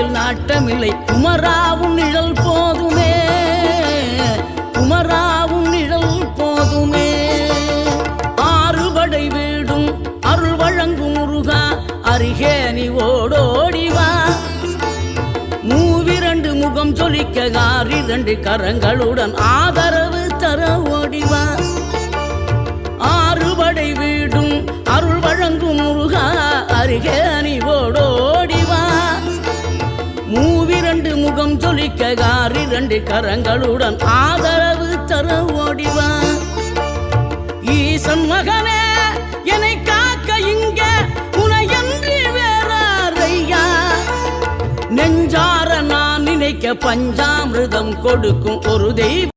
ஆட்சியில் நாட்டமில்லை. குமராவும் நிழல் போதுமே, குமராவும் நிழல் போதுமே. ஆறுபடை வீடும் அருள் வழங்கும் முருகா, அருகே நீ ஓடோடிவா. மூவிரண்டு முகம் சொலிக்க 2 கரங்களுடன் ஆதரவு தர ஓடிவா. ஆறுபடை வீடும் அருள் வழங்கும் முருகா, அருகே நீ ஓடோடிவா. மூவிரண்டு முகம் சொலிக்க 2 கரங்களுடன் ஆதரவு தர ஓடிவா. ஈசன் மகனே என்னை காக்க இங்க உனையன்றி வேறாரையா. நெஞ்சார நான் நினைக்க பஞ்சாமிர்தம் கொடுக்கும் ஒரு தெய்வம்